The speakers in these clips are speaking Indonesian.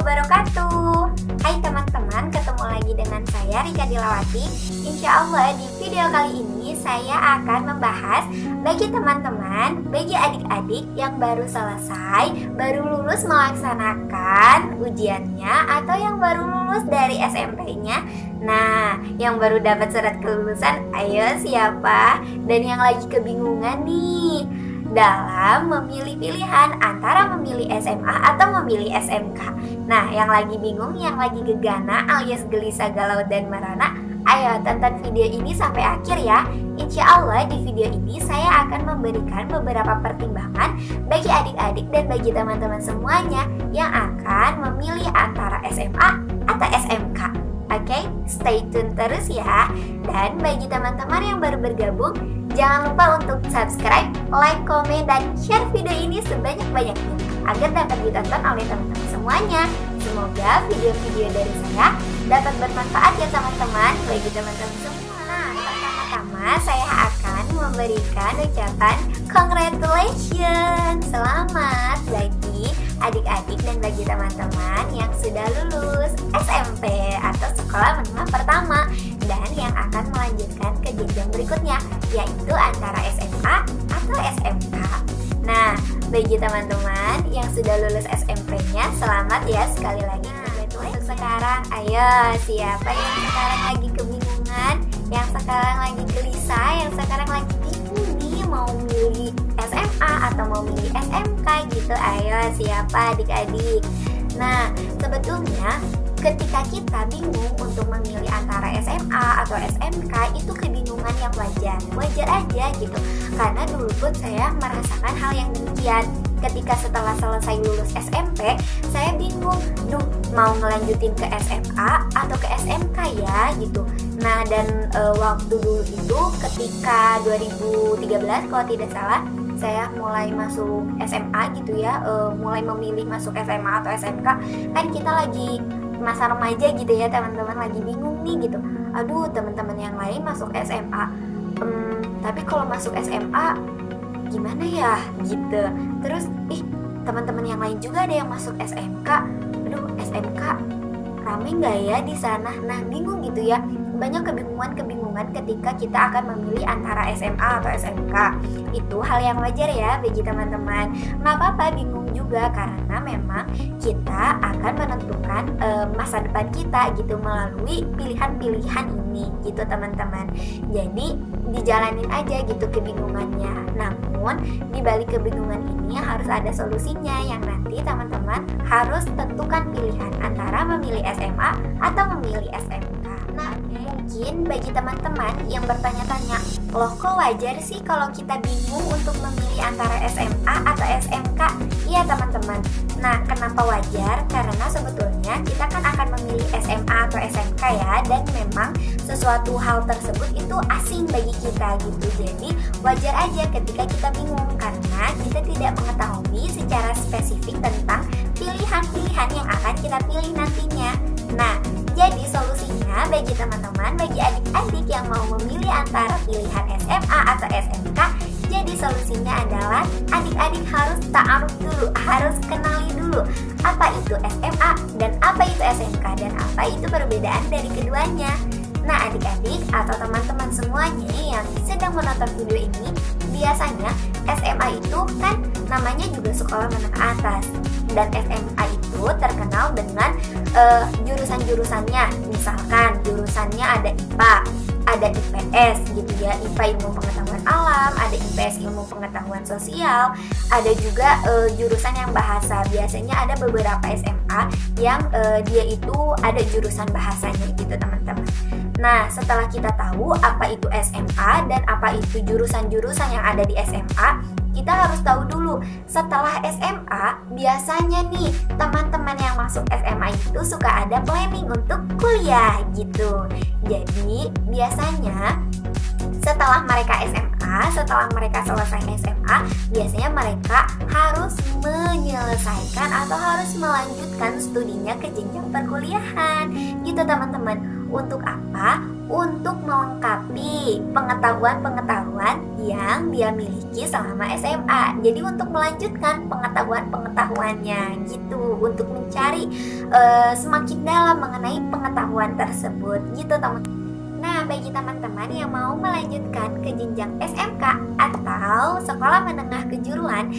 wabarakatuh. Hai teman-teman, ketemu lagi dengan saya Rika Dilawati. Insya Allah di video kali ini saya akan membahas bagi teman-teman, bagi adik-adik yang baru selesai, baru lulus melaksanakan ujiannya, atau yang baru lulus dari SMP-nya. Nah, yang baru dapat surat kelulusan, ayo siapa? Dan yang lagi kebingungan nih dalam memilih pilihan antara memilih SMA atau memilih SMK. Nah, yang lagi bingung, yang lagi gegana alias gelisah, galau, dan merana, ayo tonton video ini sampai akhir ya. Insya Allah di video ini saya akan memberikan beberapa pertimbangan bagi adik-adik dan bagi teman-teman semuanya yang akan memilih antara SMA atau SMK. Oke, stay tune terus ya. Dan bagi teman-teman yang baru bergabung, jangan lupa untuk subscribe, like, komen, dan share video ini sebanyak-banyaknya agar dapat ditonton oleh teman-teman semuanya. Semoga video-video dari saya dapat bermanfaat ya teman-teman, bagi teman-teman semua. Nah, pertama-tama saya akan memberikan ucapan congratulations, selamat bagi adik-adik dan bagi teman-teman yang sudah lulus SMP atau sekolah menengah pertama dan yang akan melanjutkan ke jenjang berikutnya, yaitu antara SMA atau SMK. Nah, bagi teman-teman yang sudah lulus SMP-nya, selamat ya sekali lagi. Untuk sekarang, ayo siapa yang sekarang lagi kebingungan, yang sekarang lagi gelisah, yang sekarang lagi bingung nih mau milih SMA atau mau milih SMK gitu, ayo siapa adik-adik. Nah, sebetulnya ketika kita bingung untuk memilih antara SMA atau SMK, itu kebingungan yang wajar aja gitu. Karena dulu pun saya merasakan hal yang demikian. Ketika setelah selesai lulus SMP, saya bingung, mau ngelanjutin ke SMA atau ke SMK ya gitu. Nah, dan waktu dulu itu ketika 2013 kalau tidak salah, saya mulai masuk SMA gitu ya, mulai memilih masuk SMA atau SMK. Kan kita lagi masa remaja gitu ya teman-teman, lagi bingung nih gitu. Aduh, teman-teman yang lain masuk SMA, tapi kalau masuk SMA gimana ya gitu. Terus teman-teman yang lain juga ada yang masuk SMK. Aduh, SMK rame nggak ya di sana? Nah, bingung gitu ya. Banyak kebingungan ketika kita akan memilih antara SMA atau SMK. Itu hal yang wajar ya bagi teman-teman. Nggak apa-apa bingung juga, karena memang kita akan menentukan masa depan kita gitu melalui pilihan-pilihan ini gitu teman-teman. Jadi dijalanin aja gitu kebingungannya. Namun di balik kebingungan ini harus ada solusinya, yang nanti teman-teman harus tentukan pilihan antara memilih SMA atau memilih SMK. Nah, mungkin bagi teman-teman yang bertanya-tanya, loh kok wajar sih kalau kita bingung untuk memilih antara SMA atau SMK? Iya teman-teman. Nah, kenapa wajar? Karena sebetulnya kita kan akan memilih SMA atau SMK ya, dan memang sesuatu hal tersebut itu asing bagi kita gitu. Jadi wajar aja ketika kita bingung, karena kita tidak mengetahui secara spesifik tentang pilihan-pilihan yang akan kita pilih nantinya. Nah, jadi solusinya bagi teman-teman, bagi adik-adik yang mau memilih antara pilihan SMA atau SMK, jadi solusinya adalah adik-adik harus ta'aruf dulu, harus kenali dulu apa itu SMA dan apa itu SMK dan apa itu perbedaan dari keduanya. Nah, adik-adik atau teman-teman semuanya yang sedang menonton video ini, biasanya SMA itu kan namanya juga sekolah menengah atas, dan SMA itu terkenal dengan jurusan-jurusannya. Misalkan jurusannya ada IPA, ada IPS gitu ya, IPA ilmu pengetahuan alam, ada IPS ilmu pengetahuan sosial, ada juga jurusan yang bahasa. Biasanya ada beberapa SMA yang dia itu ada jurusan bahasanya gitu teman-teman. Nah, setelah kita tahu apa itu SMA dan apa itu jurusan-jurusan yang ada di SMA, kita harus tahu dulu setelah SMA biasanya nih teman-teman yang masuk SMA itu suka ada planning untuk kuliah gitu. Jadi biasanya setelah mereka SMA, setelah mereka selesai SMA, biasanya mereka harus menyelesaikan atau harus melanjutkan studinya ke jenjang perkuliahan gitu teman-teman. Untuk apa? Untuk melengkapi tapi pengetahuan-pengetahuan yang dia miliki selama SMA. Jadi untuk melanjutkan pengetahuan-pengetahuannya gitu, untuk mencari semakin dalam mengenai pengetahuan tersebut gitu teman-teman. Nah, bagi teman-teman yang mau melanjutkan ke jenjang SMK atau sekolah menengah kejuruan,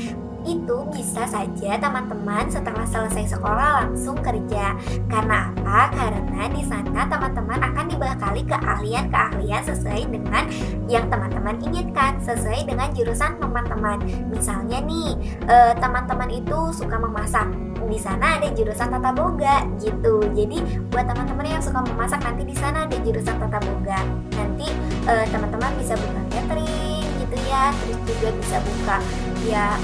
itu bisa saja teman-teman setelah selesai sekolah langsung kerja. Karena apa? Karena di sana teman-teman akan dibekali keahlian-keahlian sesuai dengan yang teman-teman inginkan, sesuai dengan jurusan teman-teman. Misalnya nih, teman-teman itu suka memasak. Di sana ada jurusan tata boga gitu. Jadi buat teman-teman yang suka memasak, nanti di sana ada jurusan tata boga. Nanti teman-teman bisa buka catering gitu ya, terus juga bisa buka ya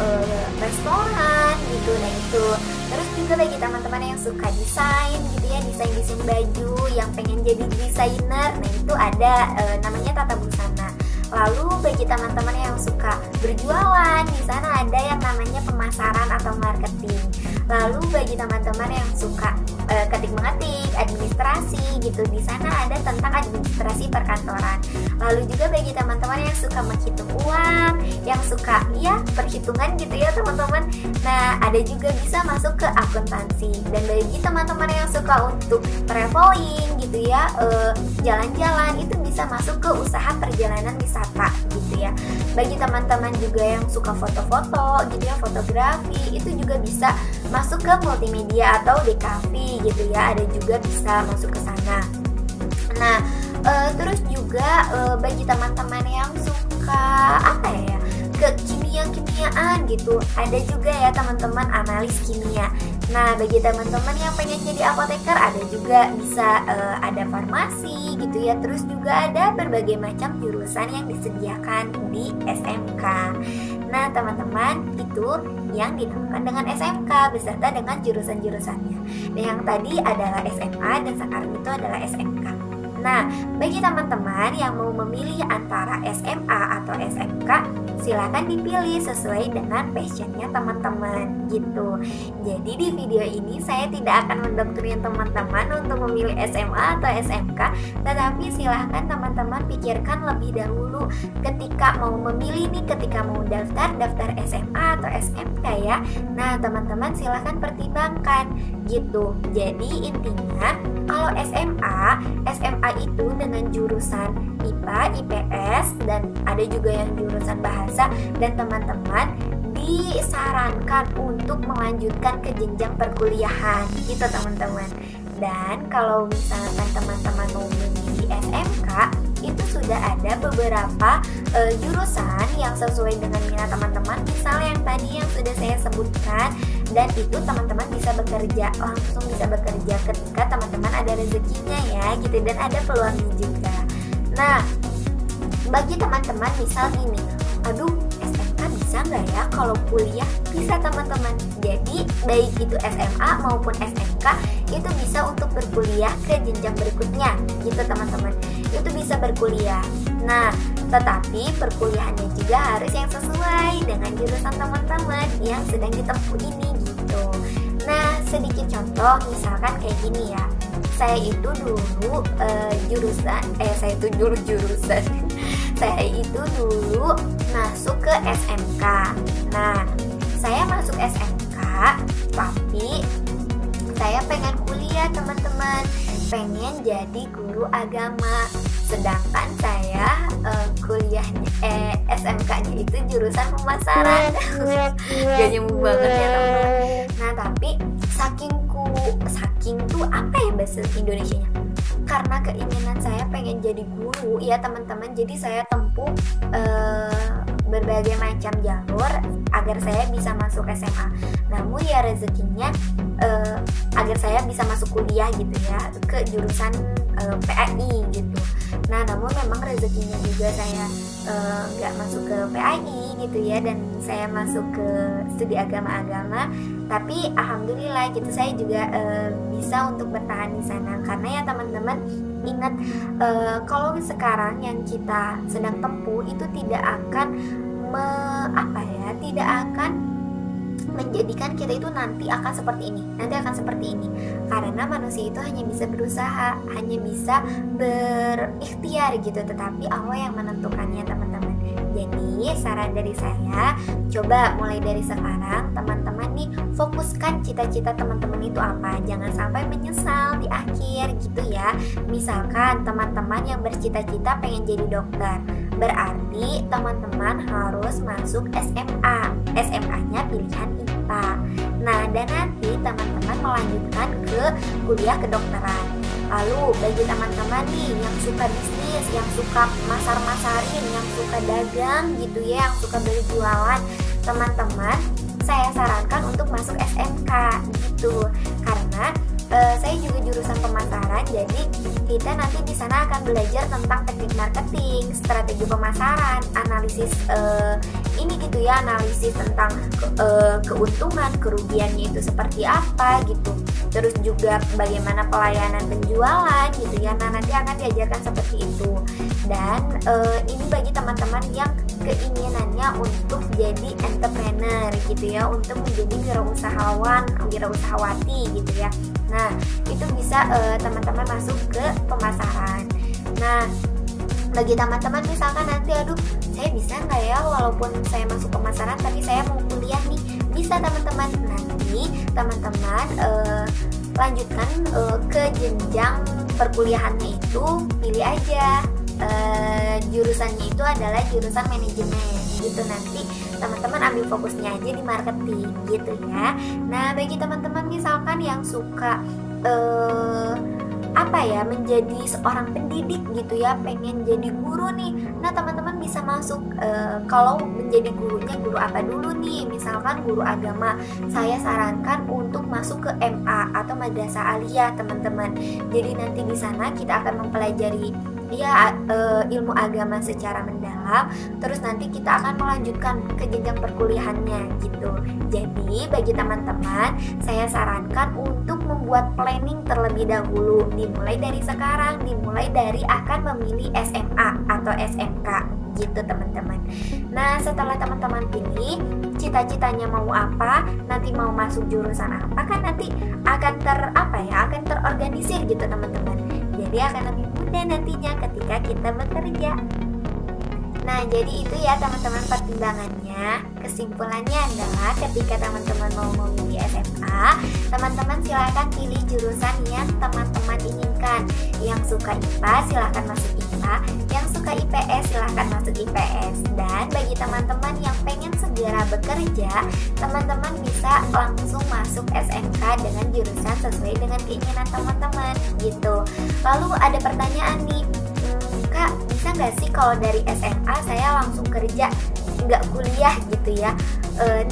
restoran gitu. Nah itu, terus juga bagi teman-teman yang suka desain gitu ya, desain baju, yang pengen jadi desainer, nah itu ada namanya tata busana. Lalu bagi teman-teman yang suka berjualan, di sana ada yang namanya pemasaran atau marketing. Lalu bagi teman-teman yang suka ketik-mengetik, administrasi gitu, di sana ada tentang administrasi perkantoran. Lalu juga bagi teman-teman yang suka menghitung uang, yang suka ya perhitungan gitu ya teman-teman, nah ada juga bisa masuk ke akuntansi. Dan bagi teman-teman yang suka untuk traveling gitu ya, jalan-jalan, itu bisa masuk ke usaha perjalanan wisata gitu ya. Bagi teman-teman juga yang suka foto-foto gitu ya, fotografi, itu juga bisa masuk ke multimedia atau DKV gitu ya, ada juga bisa masuk ke sana. Nah, terus juga bagi teman-teman yang suka apa ya, ke kimia-kimiaan gitu, ada juga ya teman-teman analis kimia. Nah, bagi teman-teman yang pengen jadi apoteker, ada juga bisa ada farmasi gitu ya. Terus juga ada berbagai macam jurusan yang disediakan di SMK. Nah, teman-teman, itu yang dinamakan dengan SMK beserta dengan jurusan-jurusannya. Dan yang tadi adalah SMA dan sekarang itu adalah SMK. Nah, bagi teman-teman yang mau memilih antara SMA atau SMK, silakan dipilih sesuai dengan passionnya teman-teman gitu. Jadi di video ini saya tidak akan mendoktrin teman-teman untuk memilih SMA atau SMK, tetapi silahkan teman-teman pikirkan lebih dahulu ketika mau memilih nih, ketika mau daftar SMA atau SMK ya. Nah, teman-teman silahkan pertimbangkan gitu. Jadi intinya kalau SMA itu dengan jurusan IPA, IPS, dan ada juga yang jurusan bahasa, dan teman-teman disarankan untuk melanjutkan ke jenjang perkuliahan gitu teman-teman. Dan kalau misalkan teman-teman mau memilih SMK, itu sudah ada beberapa jurusan yang sesuai dengan minat teman-teman, misalnya yang tadi yang sudah saya sebutkan. Dan itu teman-teman bisa bekerja, langsung bisa bekerja ketika teman-teman ada rezekinya ya gitu, dan ada peluangnya juga. Nah, bagi teman-teman misal gini, aduh SMK bisa nggak ya kalau kuliah? Bisa teman-teman. Jadi baik itu SMA maupun SMK itu bisa untuk berkuliah ke jenjang berikutnya gitu teman-teman. Itu bisa berkuliah. Nah, tetapi perkuliahannya juga harus yang sesuai dengan jurusan teman-teman yang sedang ditempuh ini gitu. Nah, sedikit contoh misalkan kayak gini ya. Saya itu dulu saya itu dulu masuk ke SMK. Nah, saya masuk SMK tapi saya pengen kuliah teman-teman, pengen jadi guru agama. Sedangkan saya kuliahnya SMK-nya itu jurusan pemasaran. Gak nyambung banget ya teman-teman. Nah, tapi saking tuh apa ya bahasa Indonesianya? Karena keinginan saya pengen jadi guru ya teman-teman, jadi saya tempuh berbagai macam jalur agar saya bisa masuk SMA. Namun ya rezekinya agar saya bisa masuk kuliah gitu ya ke jurusan PAI gitu. Nah, namun memang rezekinya juga saya nggak masuk ke PAI gitu ya, dan saya masuk ke studi agama-agama. Tapi alhamdulillah gitu, saya juga bisa untuk bertahan di sana. Karena ya teman-teman ingat, kalau sekarang yang kita sedang tempuh itu tidak akan tidak akan menjadikan kita itu nanti akan seperti ini, nanti akan seperti ini. Karena manusia itu hanya bisa berusaha, hanya bisa berikhtiar gitu, tetapi Allah yang menentukannya teman-teman. Jadi saran dari saya, coba mulai dari sekarang teman-teman nih fokuskan cita-cita teman-teman itu apa. Jangan sampai menyesal di akhir gitu ya. Misalkan teman-teman yang bercita-cita pengen jadi dokter, berarti teman-teman harus masuk SMA. SMA-nya pilihan IPA. Nah, dan nanti teman-teman melanjutkan ke kuliah kedokteran. Lalu bagi teman-teman nih yang suka bisnis, yang suka masar-masarin, yang suka dagang gitu ya, yang suka berjualan, teman-teman saya sarankan untuk masuk SMK gitu. Karena saya juga jurusan pemasaran, jadi kita nanti di sana akan belajar tentang teknik marketing, strategi pemasaran, analisis ini gitu ya, analisis tentang keuntungan, kerugiannya itu seperti apa gitu. Terus juga bagaimana pelayanan penjualan gitu ya. Nah, nanti akan diajarkan seperti itu. Dan ini bagi teman-teman yang keinginannya untuk jadi entrepreneur gitu ya, untuk menjadi wirausahawan, wirausahawati gitu ya. Nah, itu bisa teman-teman masuk ke pemasaran. Nah, bagi teman-teman misalkan nanti aduh saya bisa nggak ya walaupun saya masuk pemasaran tapi saya mau kuliah nih, bisa teman-teman. Nanti teman-teman lanjutkan ke jenjang perkuliahannya itu, pilih aja jurusannya itu adalah jurusan manajemen gitu. Nanti teman-teman ambil fokusnya aja di marketing gitu ya. Nah, bagi teman-teman misalkan yang suka menjadi seorang pendidik gitu ya, pengen jadi guru nih. Nah, teman-teman bisa masuk kalau menjadi gurunya guru apa dulu nih? Misalkan guru agama, saya sarankan untuk masuk ke MA atau Madrasah Aliyah teman-teman. Jadi nanti di sana kita akan mempelajari ilmu agama secara mendalam, terus nanti kita akan melanjutkan ke jenjang perkuliahannya gitu. Jadi bagi teman-teman saya sarankan untuk membuat planning terlebih dahulu, dimulai dari sekarang, dimulai dari akan memilih SMA atau SMK gitu teman-teman. Nah, setelah teman-teman pilih cita-citanya mau apa, nanti mau masuk jurusan apa, kan nanti akan akan terorganisir gitu teman-teman. Jadi akan lebih mudah nantinya ketika kita bekerja. Nah, jadi itu ya teman-teman pertimbangannya. Kesimpulannya adalah ketika teman-teman mau memilih SMA, teman-teman silahkan pilih jurusan yang teman-teman inginkan. Yang suka IPA silahkan masuk IPA, yang suka IPS silahkan masuk IPS. Dan bagi teman-teman yang pengen segera bekerja, teman-teman bisa langsung masuk SMK dengan jurusan sesuai dengan keinginan teman-teman gitu. Lalu ada pertanyaan nih, Kak, bisa nggak sih kalau dari SMA saya langsung kerja, nggak kuliah gitu ya?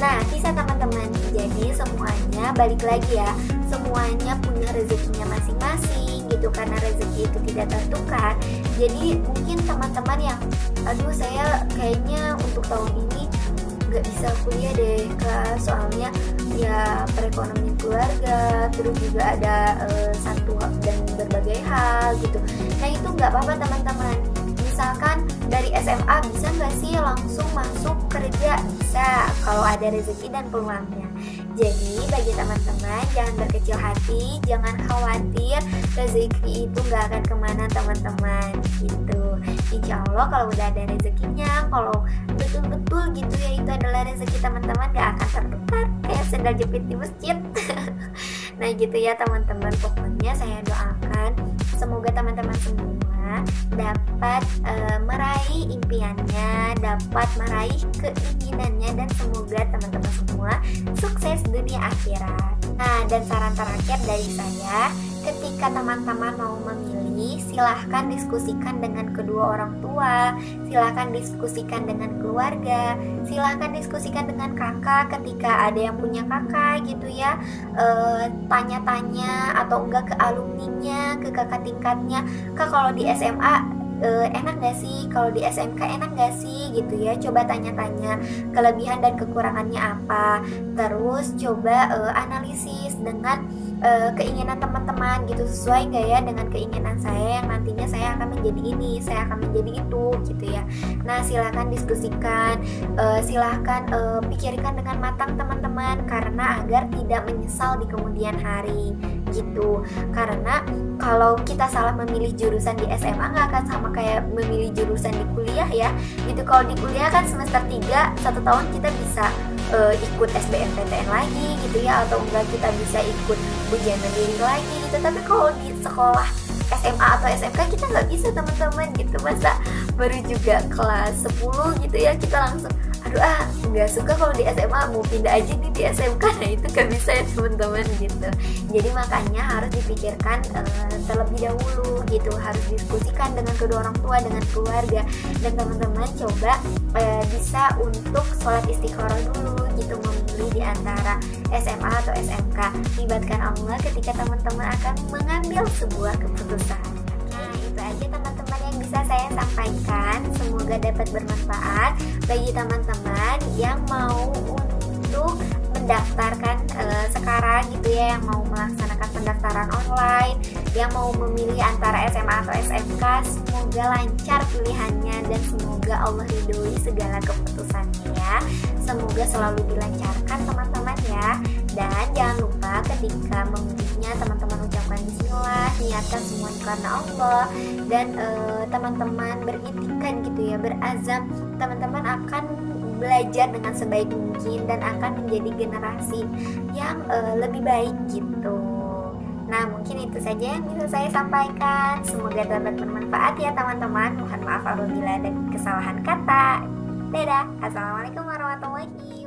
Nah, bisa teman-teman. Jadi semuanya balik lagi ya, semuanya punya rezekinya masing-masing gitu, karena rezeki itu tidak tertukar. Jadi mungkin teman-teman yang aduh saya kayaknya untuk tahun ini nggak bisa kuliah deh Kak, soalnya ya perekonomian keluarga, terus juga ada satu dan berbagai hal gitu. Nah, itu nggak apa-apa teman-teman. Misalkan dari SMA bisa nggak sih langsung masuk kerja? Bisa kalau ada rezeki dan peluangnya. Jadi bagi teman-teman jangan berkecil hati, jangan khawatir, rezeki itu nggak akan kemana teman-teman gitu. Insya Allah kalau udah ada rezekinya, kalau betul-betul gitu ya itu adalah rezeki teman-teman, nggak akan tertukar kayak sendal jepit di masjid. Nah gitu ya teman-teman, pokoknya saya doakan semoga teman-teman semua dapat meraih impiannya, dapat meraih keinginannya, dan semoga teman-teman semua sukses dunia akhirat. Nah, dan saran terakhir dari saya, ketika teman-teman mau memilih, silahkan diskusikan dengan kedua orang tua, silahkan diskusikan dengan keluarga, silahkan diskusikan dengan kakak ketika ada yang punya kakak gitu ya. Tanya-tanya atau enggak ke alumninya, ke kakak tingkatnya, Kak kalau di SMA enak gak sih, kalau di SMK enak gak sih gitu ya. Coba tanya-tanya kelebihan dan kekurangannya apa, terus coba analisis dengan keinginan teman-teman gitu, sesuai gak ya dengan keinginan saya yang nantinya saya akan menjadi ini, saya akan menjadi itu gitu ya. Nah silahkan diskusikan, silahkan pikirkan dengan matang teman-teman, karena agar tidak menyesal di kemudian hari gitu. Karena kalau kita salah memilih jurusan di SMA nggak akan sama kayak memilih jurusan di kuliah ya gitu. Kalau di kuliah kan semester 3 1 tahun kita bisa ikut SBMPTN lagi gitu ya, atau enggak kita bisa ikut ujian mandiri lagi gitu. Tapi kalau di sekolah SMA atau SMK kita nggak bisa teman-teman gitu. Masa baru juga kelas 10 gitu ya kita langsung aduh nggak suka kalau di SMA, mau pindah aja nih di SMK. Nah itu gak bisa ya teman-teman gitu. Jadi makanya harus dipikirkan terlebih dahulu gitu, harus diskusikan dengan kedua orang tua, dengan keluarga. Dan teman-teman coba bisa untuk sholat istikharah dulu gitu, memilih di antara SMA atau SMK. Libatkan Allah ketika teman-teman akan mengambil sebuah keputusan. Nah itu aja teman-teman yang bisa saya sampaikan, semoga dapat bermanfaat bagi teman-teman yang mau untuk mendaftarkan sekarang gitu ya, yang mau melaksanakan pendaftaran online, yang mau memilih antara SMA atau SMK. Semoga lancar pilihannya dan semoga Allah ridhoi segala keputusannya ya. Semoga selalu dilancarkan teman-teman ya. Dan jangan lupa ketika mengujinya teman-teman ucapkan bismillah, niatkan semuanya karena Allah. Dan teman-teman beritikad gitu ya, berazam teman-teman akan belajar dengan sebaik mungkin dan akan menjadi generasi yang lebih baik gitu. Nah mungkin itu saja yang bisa saya sampaikan. Semoga dapat bermanfaat ya teman-teman. Mohon maaf apabila ada kesalahan kata. Dadah. Assalamualaikum warahmatullahi wabarakatuh.